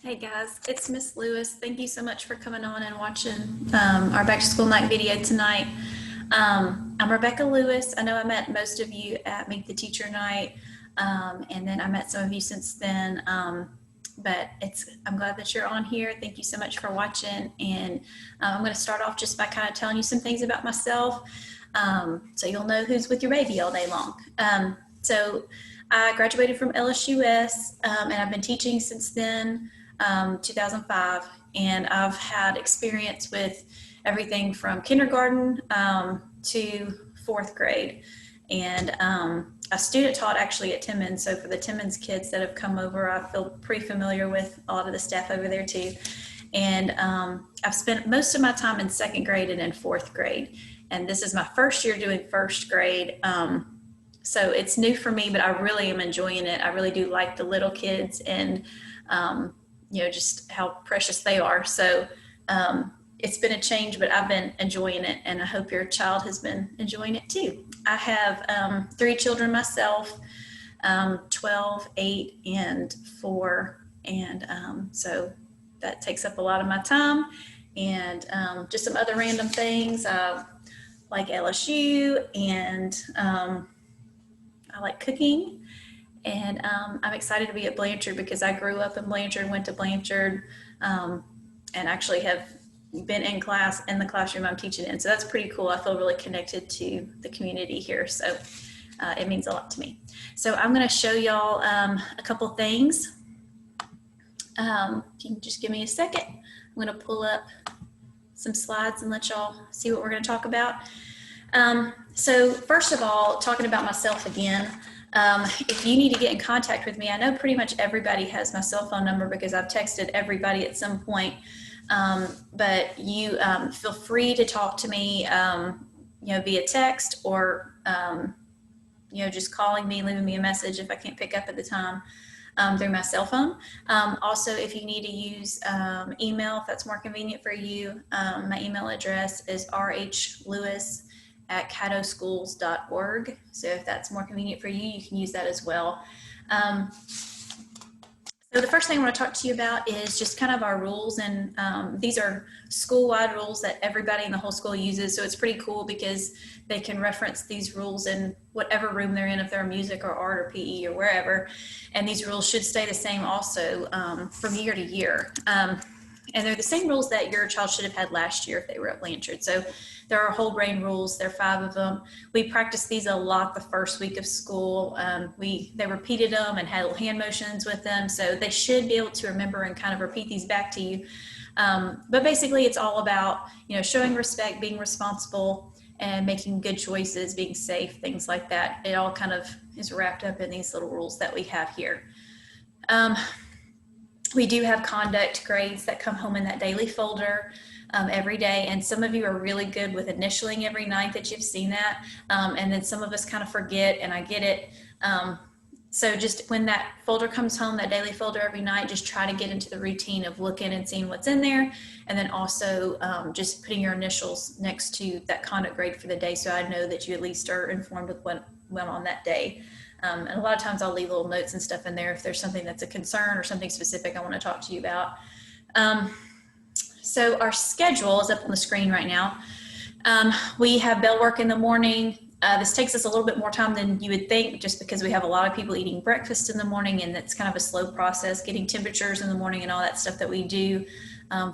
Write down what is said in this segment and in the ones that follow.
Hey guys, it's Miss Lewis. Thank you so much for coming on and watching our back to school night video tonight. I'm Rebecca Lewis. I know I met most of you at Meet the Teacher night, and then I met some of you since then. But I'm glad that you're on here. Thank you so much for watching. And I'm going to start off just by kind of telling you some things about myself, so you'll know who's with your baby all day long. So I graduated from LSUS, and I've been teaching since then. 2005, and I've had experience with everything from kindergarten to fourth grade. And I student taught actually at Timmons, so for the Timmons kids that have come over, I feel pretty familiar with a lot of the staff over there too. And I've spent most of my time in second grade and in fourth grade, and this is my first year doing first grade. So it's new for me, but I really am enjoying it. I really do like the little kids and just how precious they are. So it's been a change, but I've been enjoying it, and I hope your child has been enjoying it too. I have 3 children myself, 12, 8, and 4, and so that takes up a lot of my time, and just some other random things. Like LSU, and I like cooking. And I'm excited to be at Blanchard because I grew up in Blanchard, went to Blanchard, and actually have been in class in the classroom I'm teaching in. So that's pretty cool. I feel really connected to the community here. So it means a lot to me. So I'm going to show y'all a couple things. If you can just give me a second, I'm going to pull up some slides and let y'all see what we're going to talk about. So first of all, talking about myself again. If you need to get in contact with me, I know pretty much everybody has my cell phone number because I've texted everybody at some point. But you feel free to talk to me, via text or, just calling me, leaving me a message if I can't pick up at the time through my cell phone. Also, if you need to use email, if that's more convenient for you, my email address is rhlewis@caddoschools.org. So if that's more convenient for you, you can use that as well. So the first thing I want to talk to you about is just kind of our rules, and these are school-wide rules that everybody in the whole school uses. So it's pretty cool because they can reference these rules in whatever room they're in, if they're music or art or PE or wherever. And these rules should stay the same also from year to year. And they're the same rules that your child should have had last year if they were at Blanchard. So there are whole brain rules. There are 5 of them. We practiced these a lot the first week of school. They repeated them and had hand motions with them. So they should be able to remember and kind of repeat these back to you. But basically it's all about, showing respect, being responsible, and making good choices, being safe, things like that. It all kind of is wrapped up in these little rules that we have here. We do have conduct grades that come home in that daily folder every day, and some of you are really good with initialing every night that you've seen that, and then some of us kind of forget, and I get it. So just when that folder comes home, that daily folder every night, just try to get into the routine of looking and seeing what's in there, and then also just putting your initials next to that conduct grade for the day, so I know that you at least are informed with what went on that day. And a lot of times I'll leave little notes and stuff in there if there's something that's a concern or something specific I want to talk to you about. So our schedule is up on the screen right now. We have bell work in the morning. This takes us a little bit more time than you would think, just because we have a lot of people eating breakfast in the morning, and it's kind of a slow process getting temperatures in the morning and all that stuff that we do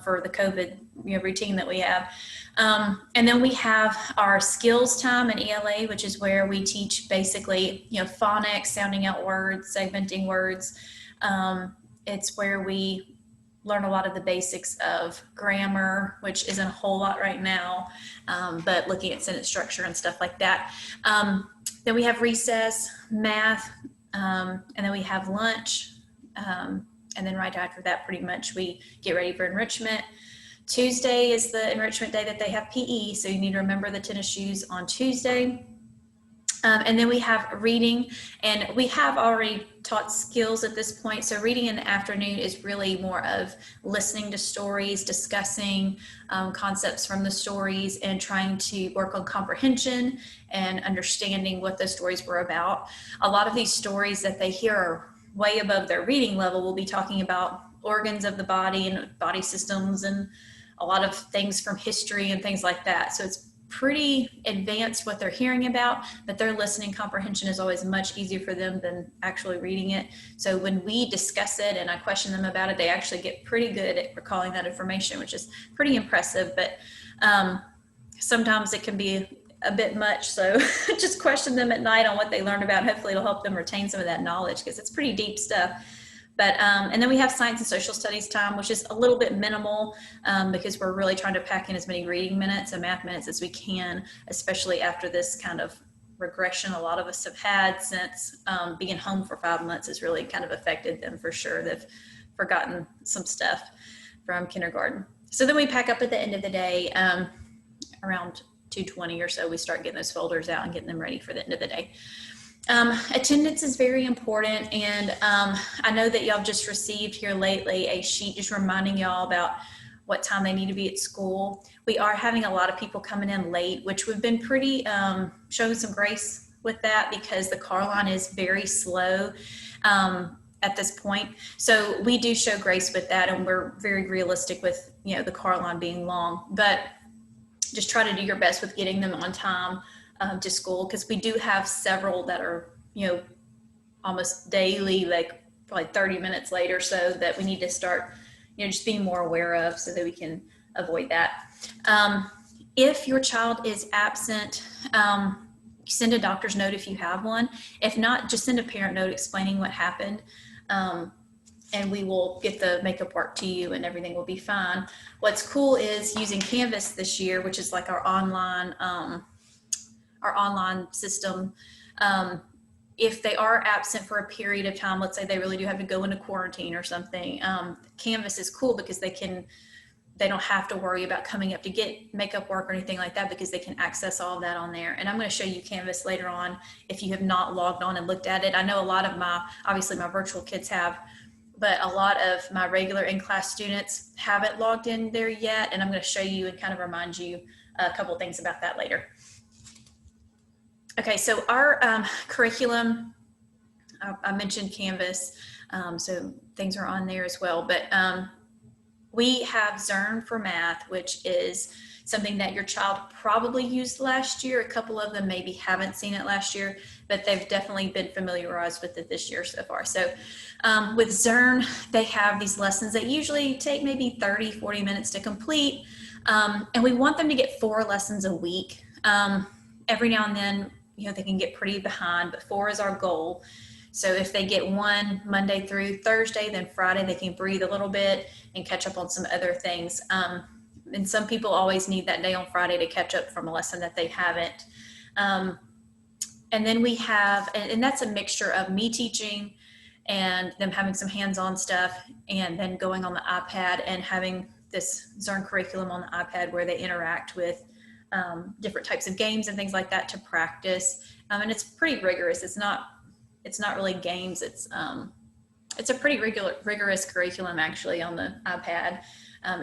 for the COVID routine that we have. And then we have our skills time in ELA, which is where we teach basically, phonics, sounding out words, segmenting words. It's where we learn a lot of the basics of grammar, which isn't a whole lot right now, but looking at sentence structure and stuff like that. Then we have recess, math, and then we have lunch. And then right after that, pretty much we get ready for enrichment. Tuesday is the enrichment day that they have PE, so you need to remember the tennis shoes on Tuesday. And then we have reading, and we have already taught skills at this point. So reading in the afternoon is really more of listening to stories, discussing concepts from the stories, and trying to work on comprehension and understanding what those stories were about. A lot of these stories that they hear are way above their reading level. We'll be talking about organs of the body and body systems and a lot of things from history and things like that. So it's pretty advanced what they're hearing about, but their listening comprehension is always much easier for them than actually reading it. So when we discuss it and I question them about it, they actually get pretty good at recalling that information, which is pretty impressive. But sometimes it can be a bit much. So just question them at night on what they learned about. Hopefully it'll help them retain some of that knowledge because it's pretty deep stuff. But, and then we have science and social studies time, which is a little bit minimal because we're really trying to pack in as many reading minutes and math minutes as we can, especially after this kind of regression a lot of us have had since being home for 5 months has really kind of affected them for sure. They've forgotten some stuff from kindergarten. So then we pack up at the end of the day, around 2:20 or so, we start getting those folders out and getting them ready for the end of the day. Attendance is very important, and I know that y'all just received here lately a sheet just reminding y'all about what time they need to be at school. We are having a lot of people coming in late, which we've been pretty showing some grace with that because the car line is very slow at this point. So we do show grace with that, and we're very realistic with the car line being long, but just try to do your best with getting them on time to school, because we do have several that are, almost daily, like probably 30 minutes late or so, that we need to start, just being more aware of so that we can avoid that. If your child is absent, send a doctor's note if you have one. If not, just send a parent note explaining what happened. And we will get the makeup work to you and everything will be fine. What's cool is using Canvas this year, which is like our online system. If they are absent for a period of time, let's say they really do have to go into quarantine or something, Canvas is cool because they don't have to worry about coming up to get makeup work or anything like that, because they can access all of that on there. And I'm going to show you Canvas later on if you have not logged on and looked at it. I know a lot of obviously my virtual kids have, but a lot of my regular in-class students haven't logged in there yet. And I'm going to show you and kind of remind you a couple of things about that later. Okay, so our curriculum, I mentioned Canvas, so things are on there as well, but we have Zearn for math, which is something that your child probably used last year. A couple of them maybe haven't seen it last year, but they've definitely been familiarized with it this year so far. So with Zearn, they have these lessons that usually take maybe 30, 40 minutes to complete, and we want them to get 4 lessons a week. Every now and then, they can get pretty behind, but 4 is our goal. So if they get 1 Monday through Thursday, then Friday they can breathe a little bit and catch up on some other things. And some people always need that day on Friday to catch up from a lesson that they haven't. And then we have, and that's a mixture of me teaching and them having some hands-on stuff, and then going on the iPad and having this Zearn curriculum on the iPad where they interact with different types of games and things like that to practice. And it's pretty rigorous. It's not really games. It's a pretty rigorous curriculum actually on the iPad.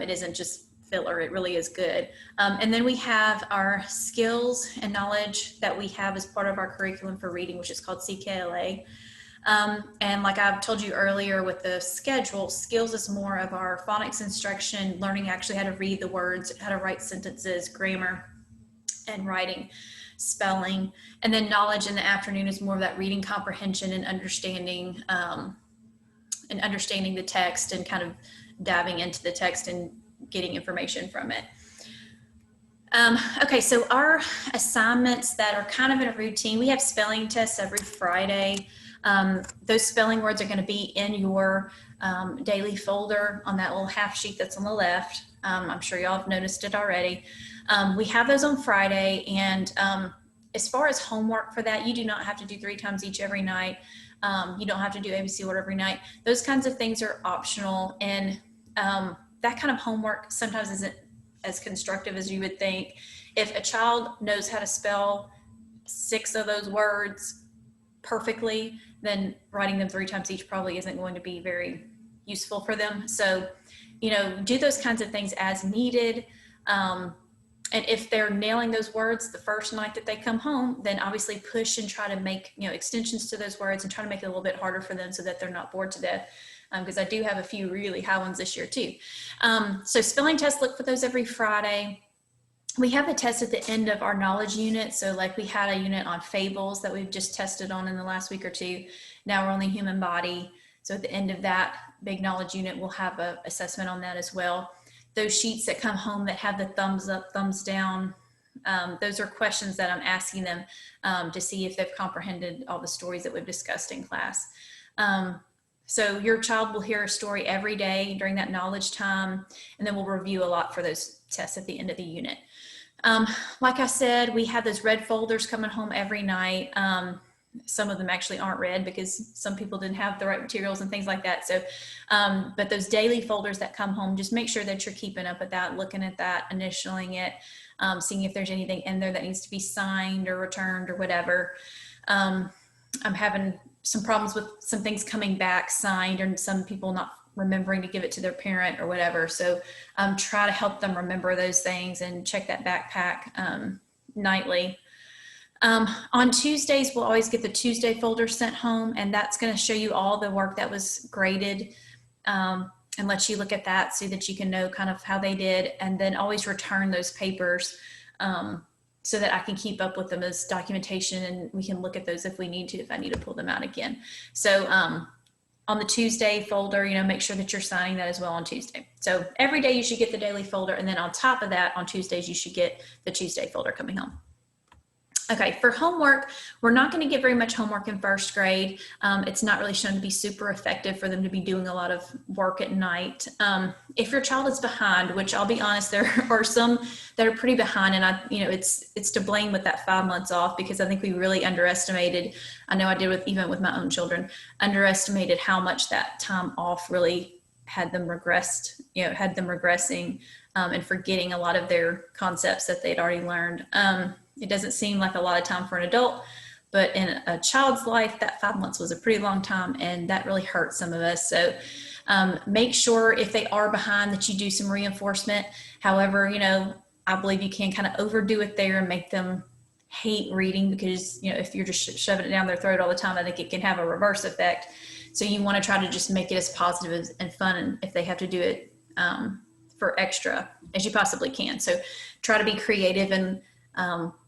It isn't just filler. It really is good. And then we have our skills and knowledge that we have as part of our curriculum for reading, which is called CKLA. And like I've told you earlier with the schedule, skills is more of our phonics instruction, learning actually how to read the words, how to write sentences, grammar, and writing, spelling. And then knowledge in the afternoon is more of that reading comprehension and understanding the text and kind of diving into the text and getting information from it. Okay, so our assignments that are kind of in a routine, we have spelling tests every Friday. Those spelling words are going to be in your daily folder on that little half sheet that's on the left. I'm sure y'all have noticed it already. We have those on Friday, and as far as homework for that, you do not have to do 3 times each every night. You don't have to do ABC order every night. Those kinds of things are optional, and that kind of homework sometimes isn't as constructive as you would think. If a child knows how to spell 6 of those words perfectly, then writing them 3 times each probably isn't going to be very useful for them. So, do those kinds of things as needed. And if they're nailing those words the first night that they come home, then obviously push and try to make, extensions to those words and try to make it a little bit harder for them so that they're not bored to death. because I do have a few really high ones this year too. So spelling tests, look for those every Friday. We have a test at the end of our knowledge unit. So like we had a unit on fables that we've just tested on in the last week or two. Now we're on the human body. So at the end of that big knowledge unit, we'll have an assessment on that as well. Those sheets that come home that have the thumbs up, thumbs down, those are questions that I'm asking them to see if they've comprehended all the stories that we've discussed in class. So your child will hear a story every day during that knowledge time, and then we'll review a lot for those tests at the end of the unit. Like I said, we have those red folders coming home every night. Some of them actually aren't read because some people didn't have the right materials and things like that. So, but those daily folders that come home, just make sure that you're keeping up with that, looking at that, initialing it, seeing if there's anything in there that needs to be signed or returned or whatever. I'm having some problems with some things coming back signed and some people not remembering to give it to their parent or whatever. So try to help them remember those things and check that backpack nightly. On Tuesdays, we'll always get the Tuesday folder sent home, and that's going to show you all the work that was graded and let you look at that so that you can know kind of how they did, and then always return those papers so that I can keep up with them as documentation, and we can look at those if we need to, if I need to pull them out again. So on the Tuesday folder, you know, make sure that you're signing that as well on Tuesday. So every day you should get the daily folder, and then on top of that, on Tuesdays, you should get the Tuesday folder coming home. Okay, for homework, we're not going to get very much homework in first grade. It's not really shown to be super effective for them to be doing a lot of work at night. If your child is behind, which I'll be honest, there are some that are pretty behind, and it's to blame with that 5 months off, because I think we really underestimated, I know I did even with my own children, underestimated how much that time off really had them regressed, had them regressing and forgetting a lot of their concepts that they'd already learned. It doesn't seem like a lot of time for an adult, but in a child's life, that 5 months was a pretty long time, and that really hurt some of us. So make sure if they are behind that you do some reinforcement. However, I believe you can kind of overdo it there and make them hate reading, because, if you're just shoving it down their throat all the time, I think it can have a reverse effect. So you want to try to just make it as positive and fun, and if they have to do it for extra, as you possibly can. So try to be creative and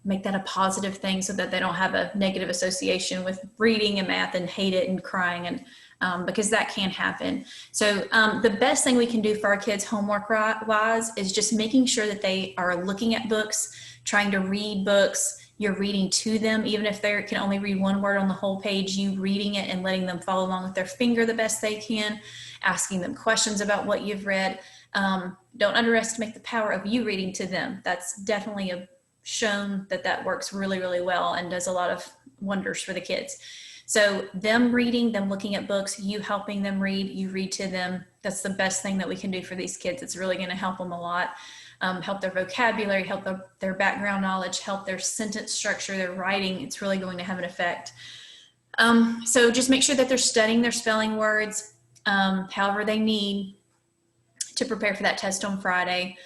make that a positive thing so that they don't have a negative association with reading and math and hate it and crying, and because that can happen. So the best thing we can do for our kids homework wise is just making sure that they are looking at books, trying to read books. You're reading to them, even if they can only read one word on the whole page, you reading it and letting them follow along with their finger the best they can, asking them questions about what you've read. Don't underestimate the power of you reading to them. That's definitely shown that works really, really well and does a lot of wonders for the kids. So them reading, them looking at books, you helping them read, you read to them. That's the best thing that we can do for these kids. It's really going to help them a lot. Help their vocabulary, help their background knowledge, help their sentence structure, their writing. It's really going to have an effect. So just make sure that they're studying their spelling words, however they need to prepare for that test on Friday.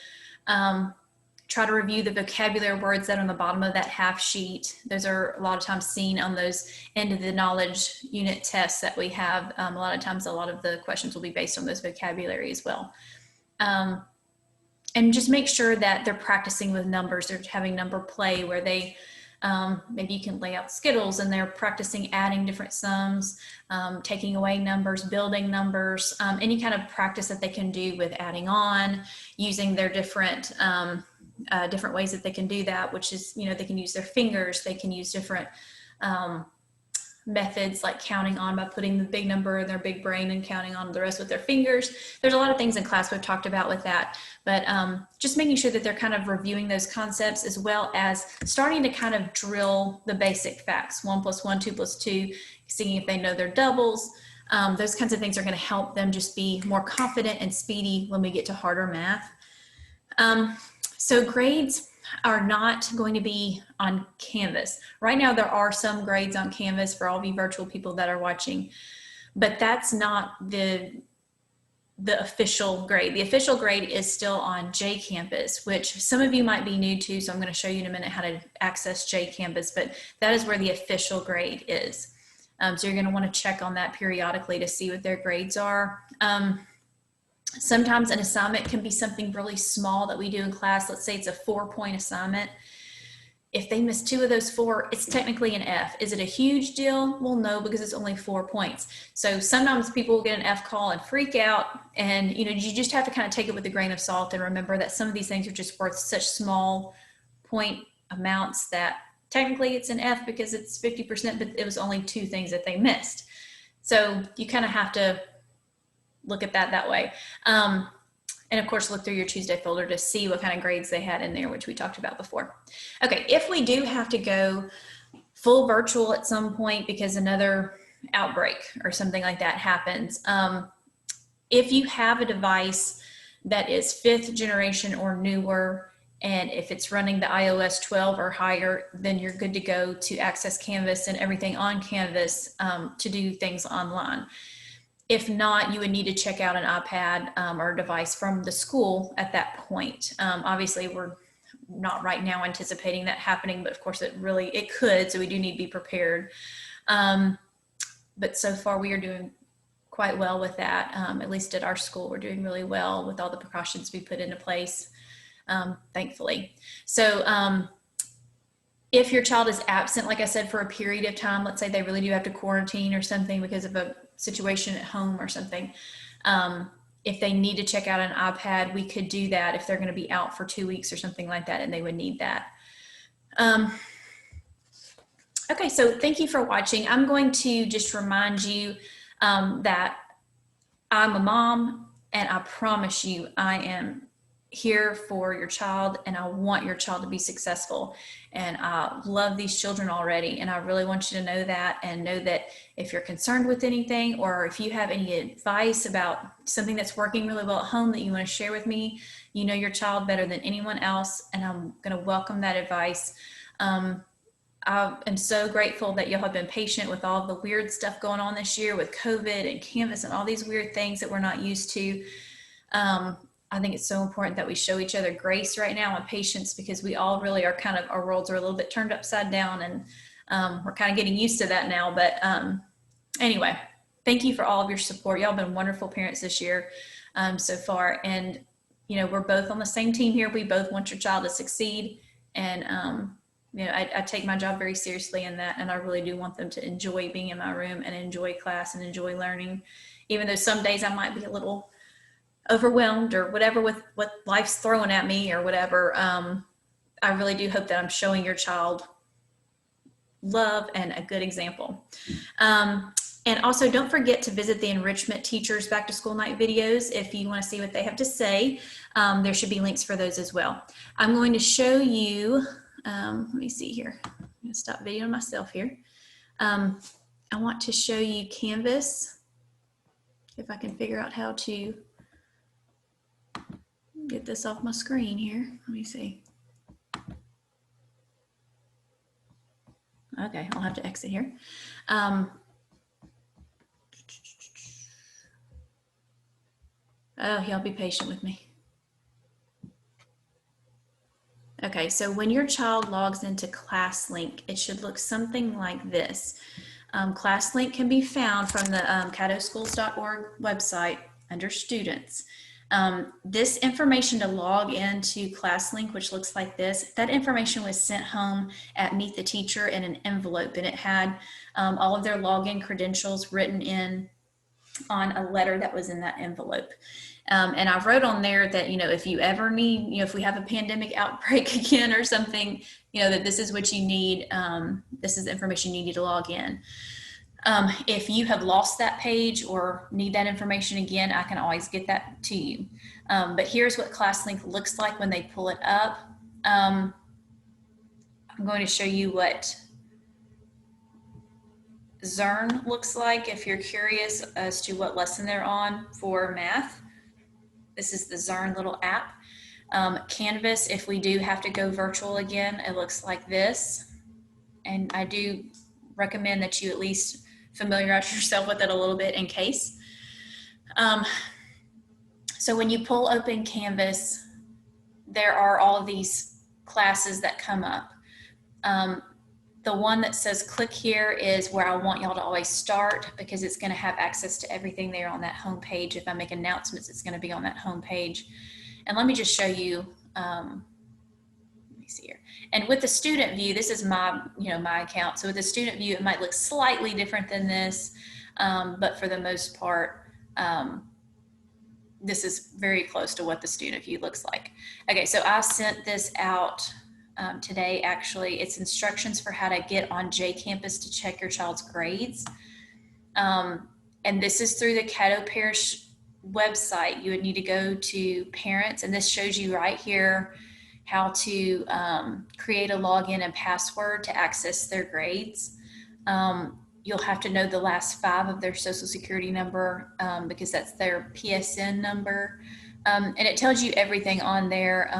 Try to review the vocabulary words that are on the bottom of that half sheet. Those are a lot of times seen on those end of the knowledge unit tests that we have. A lot of times, a lot of the questions will be based on those vocabulary as well. And just make sure that they're practicing with numbers. They're having number play where they, maybe you can lay out Skittles and they're practicing adding different sums, taking away numbers, building numbers, any kind of practice that they can do with adding on, using their different ways that they can do that, which is, they can use their fingers, they can use different methods like counting on by putting the big number in their big brain and counting on the rest with their fingers. There's a lot of things in class we've talked about with that, but just making sure that they're kind of reviewing those concepts, as well as starting to kind of drill the basic facts, 1 + 1, 2 + 2, seeing if they know their doubles. Those kinds of things are going to help them just be more confident and speedy when we get to harder math. So grades are not going to be on Canvas. Right now, there are some grades on Canvas for all of you virtual people that are watching, but that's not the official grade. The official grade is still on JCampus, which some of you might be new to, so I'm going to show you in a minute how to access JCampus, but that is where the official grade is. So you're going to want to check on that periodically to see what their grades are. Sometimes an assignment can be something really small that we do in class. Let's say it's a 4-point assignment. If they miss 2 of those 4, it's technically an F. Is it a huge deal? Well, no, because it's only 4 points. So sometimes people will get an F call and freak out, and you just have to kind of take it with a grain of salt and remember that some of these things are just worth such small point amounts that technically it's an F because it's 50%, but it was only 2 things that they missed. So you kind of have to look at that way. And of course, look through your Tuesday folder to see what kind of grades they had in there, which we talked about before. Okay, if we do have to go full virtual at some point because another outbreak or something like that happens, if you have a device that is 5th generation or newer, and if it's running the iOS 12 or higher, then you're good to go to access Canvas and everything on Canvas to do things online. If not, you would need to check out an iPad or a device from the school at that point. Obviously, we're not right now anticipating that happening, but of course it could, so we do need to be prepared. But so far we are doing quite well with that. At least at our school, we're doing really well with all the precautions we put into place, thankfully. So if your child is absent, like I said, for a period of time, let's say they really do have to quarantine or something because of a situation at home or something, if they need to check out an iPad, we could do that if they're going to be out for 2 weeks or something like that, and they would need that. Okay, so thank you for watching. I'm going to just remind you that I'm a mom, and I promise you I am here for your child, and I want your child to be successful. And I love these children already, and I really want you to know that, and know that if you're concerned with anything, or if you have any advice about something that's working really well at home that you want to share with me, you know your child better than anyone else, and I'm going to welcome that advice. I am so grateful that y'all have been patient with all the weird stuff going on this year with COVID and Canvas and all these weird things that we're not used to. I think it's so important that we show each other grace right now and patience, because we all really are kind of, our worlds are a little bit turned upside down, and we're kind of getting used to that now. But anyway, thank you for all of your support. Y'all have been wonderful parents this year so far. And, we're both on the same team here. We both want your child to succeed. And, I take my job very seriously in that. And I really do want them to enjoy being in my room and enjoy class and enjoy learning, even though some days I might be a little overwhelmed or whatever with what life's throwing at me or whatever. I really do hope that I'm showing your child love and a good example. And also don't forget to visit the Enrichment Teachers Back to School Night videos if you want to see what they have to say. There should be links for those as well. I'm going to show you, let me see here. I'm going to stop videoing myself here. I want to show you Canvas, if I can figure out how to get this off my screen here. Let me see. Okay, I'll have to exit here. Oh, y'all be patient with me. Okay, so when your child logs into ClassLink, it should look something like this. ClassLink can be found from the caddoschools.org website under Students. This information to log into ClassLink, which looks like this, that information was sent home at Meet the Teacher in an envelope, and it had all of their login credentials written in on a letter that was in that envelope. And I wrote on there that, if you ever need, if we have a pandemic outbreak again or something, that this is what you need. This is the information you need to log in. If you have lost that page or need that information again, I can always get that to you. But here's what ClassLink looks like when they pull it up. I'm going to show you what Zearn looks like if you're curious as to what lesson they're on for math. This is the Zearn little app. Canvas, if we do have to go virtual again, it looks like this. And I do recommend that you at least familiarize yourself with it a little bit in case. So when you pull open Canvas, there are all of these classes that come up. The one that says click here is where I want y'all to always start, because it's going to have access to everything there on that home page. If I make announcements, it's going to be on that home page. And let me just show you, let me see here. And with the student view, this is my, my account. So with the student view, it might look slightly different than this, but for the most part, this is very close to what the student view looks like. Okay, so I sent this out today. Actually, it's instructions for how to get on JCampus to check your child's grades. And this is through the Caddo Parish website. You would need to go to parents, and this shows you right here how to create a login and password to access their grades. You'll have to know the last 5 of their social security number because that's their PSN number. And it tells you everything on their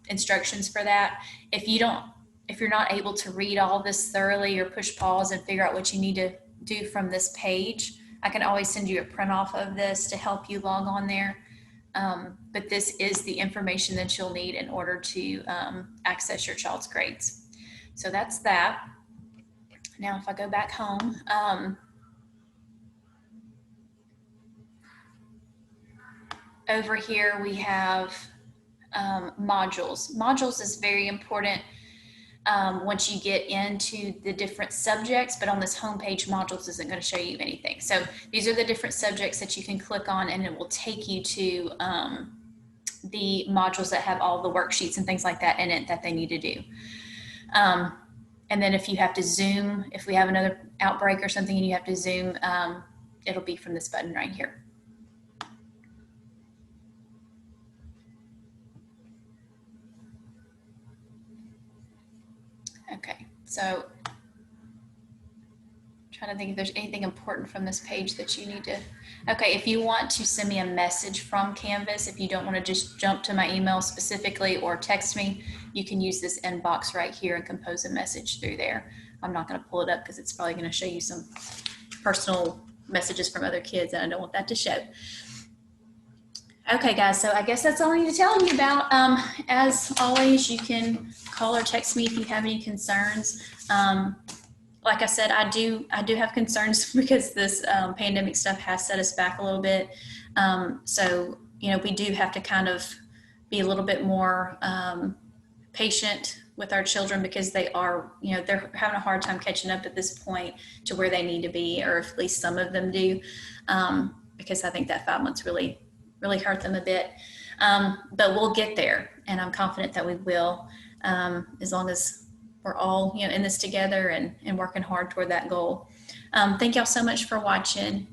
instructions for that. If you're not able to read all this thoroughly or push pause and figure out what you need to do from this page, I can always send you a print off of this to help you log on there. But this is the information that you'll need in order to access your child's grades. So that's that. Now, if I go back home, over here we have modules. Modules is very important once you get into the different subjects, but on this homepage, modules isn't going to show you anything. So these are the different subjects that you can click on, and it will take you to the modules that have all the worksheets and things like that in it that they need to do. And then if you have to Zoom, if we have another outbreak or something and you have to Zoom, it'll be from this button right here. Okay, so trying to think if there's anything important from this page that you need to, okay, if you want to send me a message from Canvas, if you don't want to just jump to my email specifically or text me, you can use this inbox right here and compose a message through there. I'm not going to pull it up because it's probably going to show you some personal messages from other kids, and I don't want that to show. Okay, guys, so I guess that's all I need to tell you about. As always, you can call or text me if you have any concerns. Like I said, I do have concerns because this pandemic stuff has set us back a little bit. So, we do have to kind of be a little bit more patient with our children because they are, they're having a hard time catching up at this point to where they need to be, or at least some of them do, because I think that 5 months really hurt them a bit. But we'll get there, and I'm confident that we will, as long as we're all in this together and working hard toward that goal. Thank y'all so much for watching.